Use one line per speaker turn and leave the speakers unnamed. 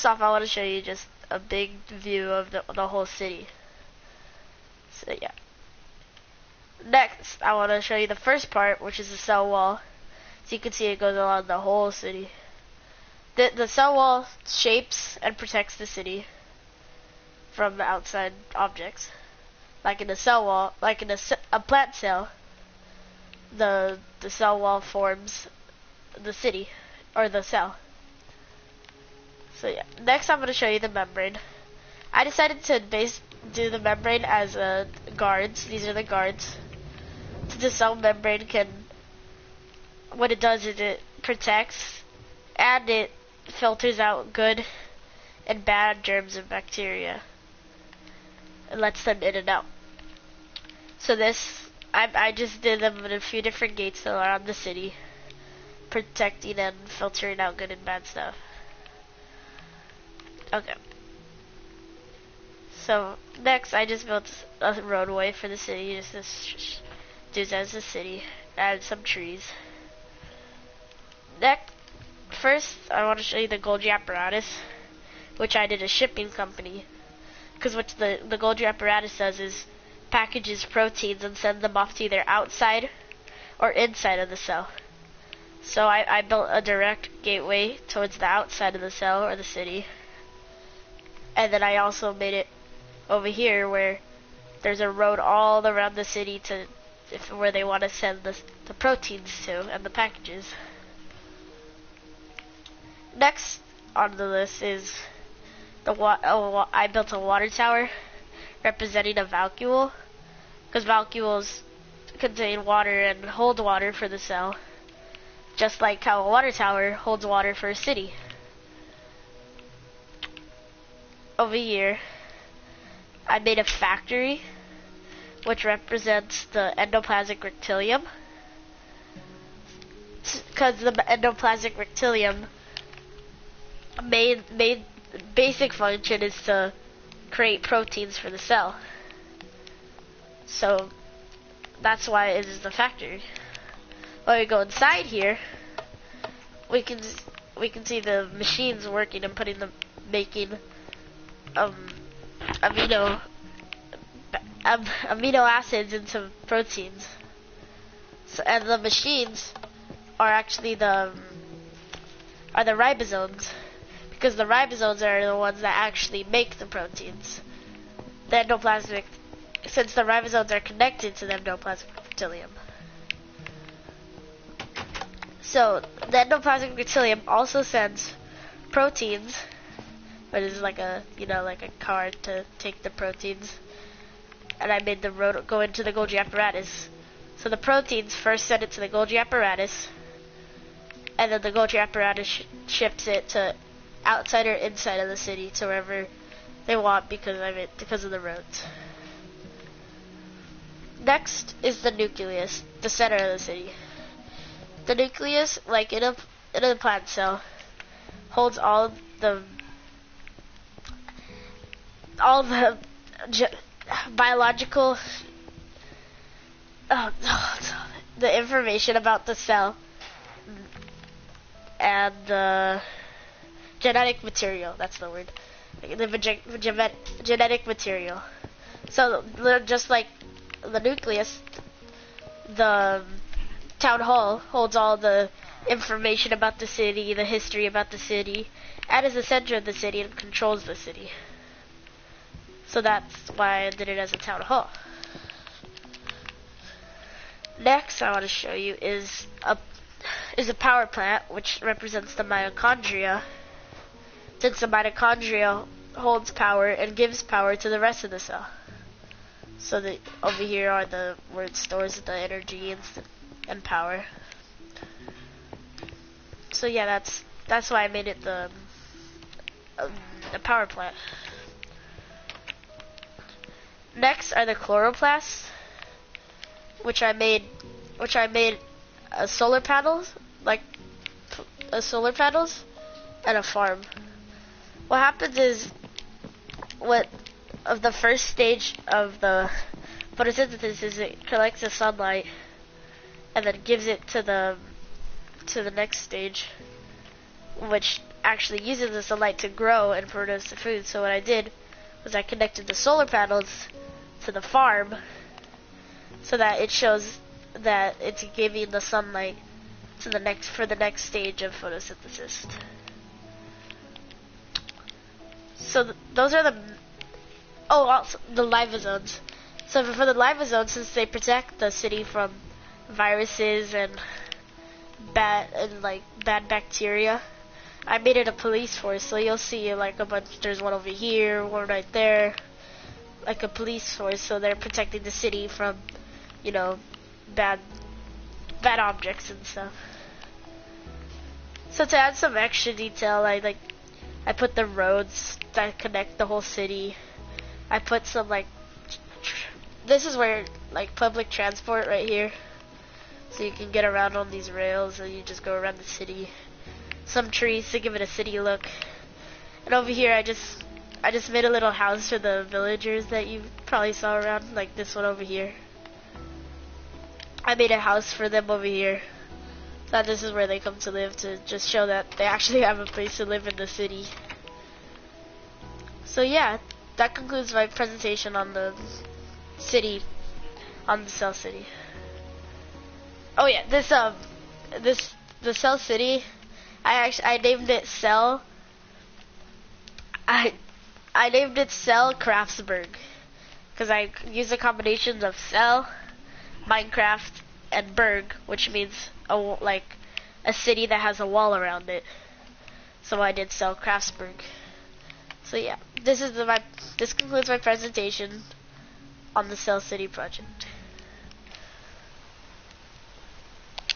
off, I want to show you just a big view of the whole city. So yeah. Next, I want to show you the first part, which is the cell wall. So you can see it goes along the whole city. The cell wall shapes and protects the city from outside objects. Like in a cell wall, like in a plant cell, the cell wall forms the city, or the cell. So yeah, next I'm going to show you the membrane. I decided to do the membrane as guards. These are the guards. The cell membrane what it does is it protects and it filters out good and bad germs and bacteria and lets them in and out. So I just did them in a few different gates around the city, protecting and filtering out good and bad stuff. Okay. So next, I just built a roadway for the city, just this dudes as the city, add some trees. First, I want to show you the Golgi Apparatus, which I did a shipping company. Because what the Golgi Apparatus does is packages proteins and sends them off to either outside or inside of the cell. So I built a direct gateway towards the outside of the cell or the city. And then I also made it over here where there's a road all around the city to where they want to send the proteins to and the packages. Next on the list is I built a water tower representing a vacuole, because vacuoles contain water and hold water for the cell, just like how a water tower holds water for a city. Over here, I made a factory, which represents the Endoplasmic Reticulum, because the Endoplasmic Reticulum main basic function is to create proteins for the cell. So that's why it is the factory. When we go inside here, we can see the machines working and making amino acids into proteins. So, and the machines are actually the ribosomes, because the ribosomes are the ones that actually make the proteins. Since the ribosomes are connected to the endoplasmic reticulum. So the endoplasmic reticulum also sends proteins, but it's like a card to take the proteins. And I made the road go into the Golgi Apparatus. So the proteins first send it to the Golgi Apparatus, and then the Golgi Apparatus ships it to outside or inside of the city, to wherever they want because of the roads. Next is the nucleus, the center of the city. The nucleus, like in a plant cell, holds all the biological the information about the cell and the genetic material. That's the word. The genetic material. So just like the nucleus, the town hall holds all the information about the city, the history about the city, and is the center of the city and controls the city. So that's why I did it as a town hall. Next, I want to show you is a power plant, which represents the mitochondria, since the mitochondria holds power and gives power to the rest of the cell. So over here are where it stores the energy and power. So yeah, that's why I made it the power plant. Next are the chloroplasts, which I made solar panels, and a farm. What happens is, the first stage of the photosynthesis is it collects the sunlight and then gives it to the next stage, which actually uses the sunlight to grow and produce the food. So what I did was I connected the solar panels to the farm so that it shows that it's giving the sunlight to the next stage of photosynthesis. So those are also the livosomes. So for the livosomes, since they protect the city from viruses and bad bacteria, I made it a police force. So you'll see like a bunch. There's one over here, one right there, like a police force. So they're protecting the city from, you know, bad objects and stuff. So to add some extra detail, I put the roads that connect the whole city. I put some this is where public transport right here, so you can get around on these rails and you just go around the city. Some trees to give it a city look. And over here I just made a little house for the villagers that you probably saw around, like this one over here. I made a house for them over here. That this is where they come to live, to just show that they actually have a place to live in the city. So yeah, that concludes my presentation on the city, on the cell city. Oh yeah, the cell city, I named it Cell. I named it Cell Craftsburg because I used a combination of Cell, Minecraft, and Berg, which means a city that has a wall around it. So I did Cell Craftsburg. So yeah, this concludes my presentation on the Cell City project.